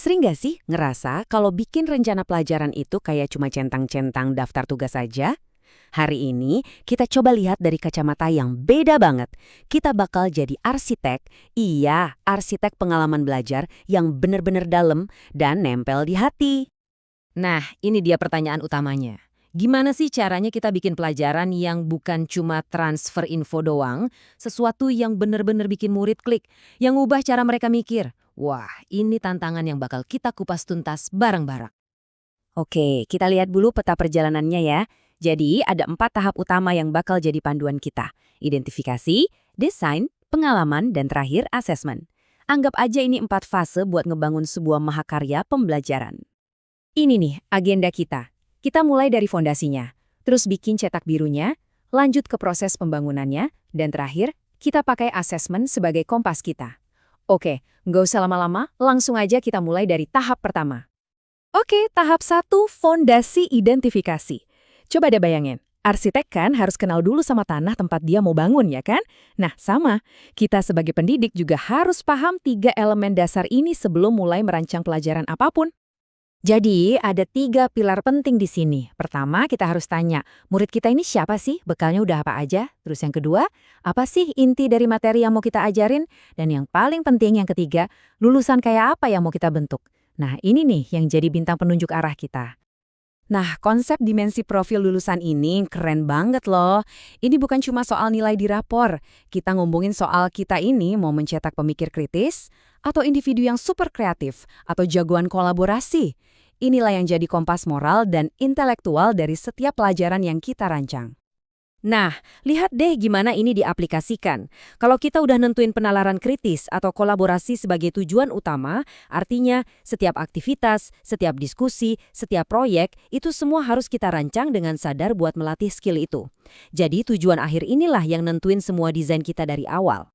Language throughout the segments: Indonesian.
Sering nggak sih ngerasa kalau bikin rencana pelajaran itu kayak cuma centang-centang daftar tugas saja? Hari ini kita coba lihat dari kacamata yang beda banget. Kita bakal jadi arsitek, iya arsitek pengalaman belajar yang bener-bener dalam dan nempel di hati. Nah, ini dia pertanyaan utamanya. Gimana sih caranya kita bikin pelajaran yang bukan cuma transfer info doang, sesuatu yang bener-bener bikin murid klik, yang ubah cara mereka mikir? Wah, ini tantangan yang bakal kita kupas tuntas bareng-bareng. Oke, kita lihat dulu peta perjalanannya ya. Jadi ada 4 tahap utama yang bakal jadi panduan kita. Identifikasi, desain, pengalaman, dan terakhir asesmen. Anggap aja ini 4 fase buat ngebangun sebuah mahakarya pembelajaran. Ini nih agenda kita. Kita mulai dari fondasinya, terus bikin cetak birunya, lanjut ke proses pembangunannya, dan terakhir kita pakai asesmen sebagai kompas kita. Oke, nggak usah lama-lama, langsung aja kita mulai dari tahap pertama. Oke, tahap 1, fondasi identifikasi. Coba deh bayangin, arsitek kan harus kenal dulu sama tanah tempat dia mau bangun ya kan? Nah, sama. Kita sebagai pendidik juga harus paham 3 elemen dasar ini sebelum mulai merancang pelajaran apapun. Jadi, ada 3 pilar penting di sini. Pertama, kita harus tanya, murid kita ini siapa sih? Bekalnya udah apa aja? Terus yang kedua, apa sih inti dari materi yang mau kita ajarin? Dan yang paling penting yang ketiga, lulusan kayak apa yang mau kita bentuk? Nah, ini nih yang jadi bintang penunjuk arah kita. Nah, konsep dimensi profil lulusan ini keren banget loh. Ini bukan cuma soal nilai di rapor. Kita ngomongin soal kita ini mau mencetak pemikir kritis, atau individu yang super kreatif, atau jagoan kolaborasi. Inilah yang jadi kompas moral dan intelektual dari setiap pelajaran yang kita rancang. Nah, lihat deh gimana ini diaplikasikan. Kalau kita udah nentuin penalaran kritis atau kolaborasi sebagai tujuan utama, artinya setiap aktivitas, setiap diskusi, setiap proyek, itu semua harus kita rancang dengan sadar buat melatih skill itu. Jadi tujuan akhir inilah yang nentuin semua desain kita dari awal.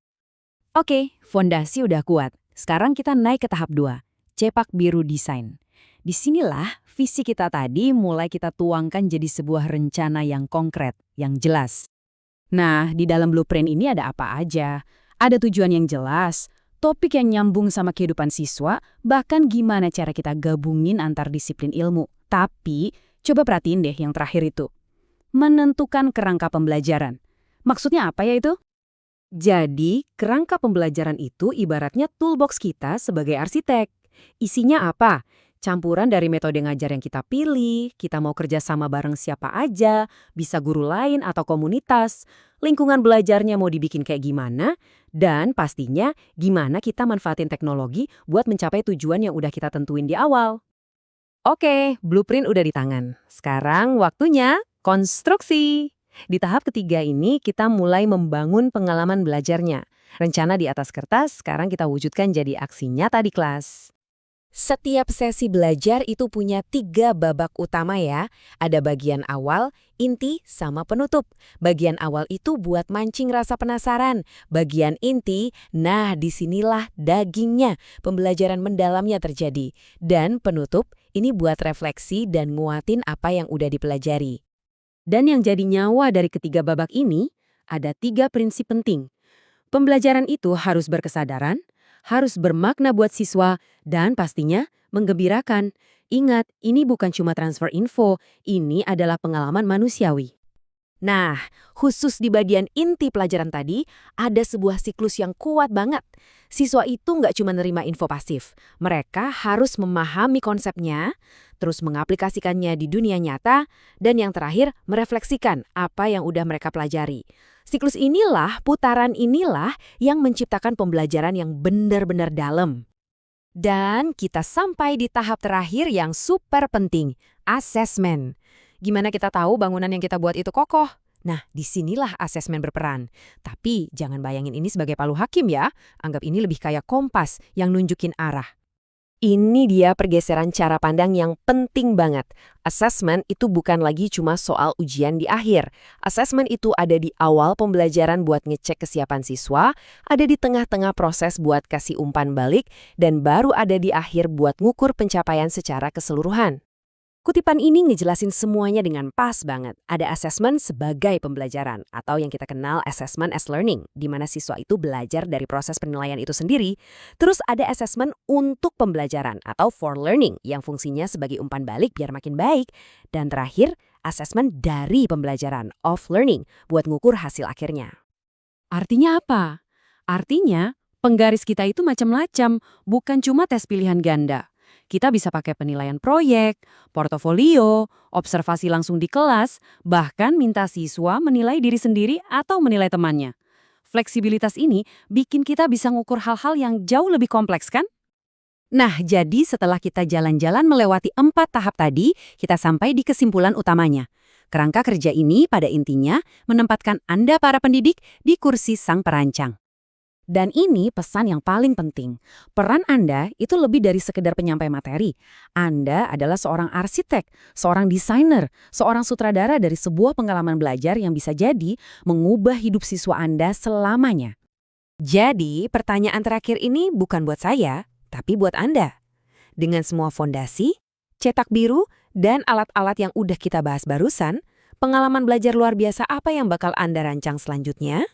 Oke, fondasi udah kuat. Sekarang kita naik ke tahap 2, cepak biru desain. Disinilah visi kita tadi mulai kita tuangkan jadi sebuah rencana yang konkret, yang jelas. Nah, di dalam blueprint ini ada apa aja? Ada tujuan yang jelas, topik yang nyambung sama kehidupan siswa, bahkan gimana cara kita gabungin antar disiplin ilmu. Tapi, coba perhatiin deh yang terakhir itu. Menentukan kerangka pembelajaran. Maksudnya apa ya itu? Jadi, kerangka pembelajaran itu ibaratnya toolbox kita sebagai arsitek. Isinya apa? Campuran dari metode ngajar yang kita pilih, kita mau kerja sama bareng siapa aja, bisa guru lain atau komunitas, lingkungan belajarnya mau dibikin kayak gimana, dan pastinya gimana kita manfaatin teknologi buat mencapai tujuan yang udah kita tentuin di awal. Oke, blueprint udah di tangan. Sekarang waktunya konstruksi. Di tahap ketiga ini kita mulai membangun pengalaman belajarnya. Rencana di atas kertas sekarang kita wujudkan jadi aksi nyata di kelas. Setiap sesi belajar itu punya 3 babak utama ya. Ada bagian awal, inti, sama penutup. Bagian awal itu buat mancing rasa penasaran. Bagian inti, nah disinilah dagingnya, pembelajaran mendalamnya terjadi. Dan penutup, ini buat refleksi dan nguatin apa yang udah dipelajari. Dan yang jadi nyawa dari ketiga babak ini, ada 3 prinsip penting. Pembelajaran itu harus berkesadaran, harus bermakna buat siswa, dan pastinya menggembirakan. Ingat, ini bukan cuma transfer info, ini adalah pengalaman manusiawi. Nah, khusus di bagian inti pelajaran tadi, ada sebuah siklus yang kuat banget. Siswa itu nggak cuma nerima info pasif, mereka harus memahami konsepnya, terus mengaplikasikannya di dunia nyata, dan yang terakhir, merefleksikan apa yang udah mereka pelajari. Siklus inilah, putaran inilah yang menciptakan pembelajaran yang benar-benar dalam. Dan kita sampai di tahap terakhir yang super penting, asesmen. Gimana kita tahu bangunan yang kita buat itu kokoh? Nah, disinilah asesmen berperan. Tapi jangan bayangin ini sebagai palu hakim ya. Anggap ini lebih kayak kompas yang nunjukin arah. Ini dia pergeseran cara pandang yang penting banget. Asesmen itu bukan lagi cuma soal ujian di akhir. Asesmen itu ada di awal pembelajaran buat ngecek kesiapan siswa, ada di tengah-tengah proses buat kasih umpan balik, dan baru ada di akhir buat ngukur pencapaian secara keseluruhan. Kutipan ini ngejelasin semuanya dengan pas banget. Ada assessment sebagai pembelajaran, atau yang kita kenal assessment as learning, di mana siswa itu belajar dari proses penilaian itu sendiri. Terus ada assessment untuk pembelajaran, atau for learning, yang fungsinya sebagai umpan balik biar makin baik. Dan terakhir, assessment dari pembelajaran, of learning, buat ngukur hasil akhirnya. Artinya apa? Artinya, penggaris kita itu macam-macam, bukan cuma tes pilihan ganda. Kita bisa pakai penilaian proyek, portofolio, observasi langsung di kelas, bahkan minta siswa menilai diri sendiri atau menilai temannya. Fleksibilitas ini bikin kita bisa ngukur hal-hal yang jauh lebih kompleks, kan? Nah, jadi setelah kita jalan-jalan melewati 4 tahap tadi, kita sampai di kesimpulan utamanya. Kerangka kerja ini pada intinya menempatkan Anda para pendidik di kursi sang perancang. Dan ini pesan yang paling penting. Peran Anda itu lebih dari sekedar penyampai materi. Anda adalah seorang arsitek, seorang desainer, seorang sutradara dari sebuah pengalaman belajar yang bisa jadi mengubah hidup siswa Anda selamanya. Jadi, pertanyaan terakhir ini bukan buat saya, tapi buat Anda. Dengan semua fondasi, cetak biru, dan alat-alat yang udah kita bahas barusan, pengalaman belajar luar biasa apa yang bakal Anda rancang selanjutnya?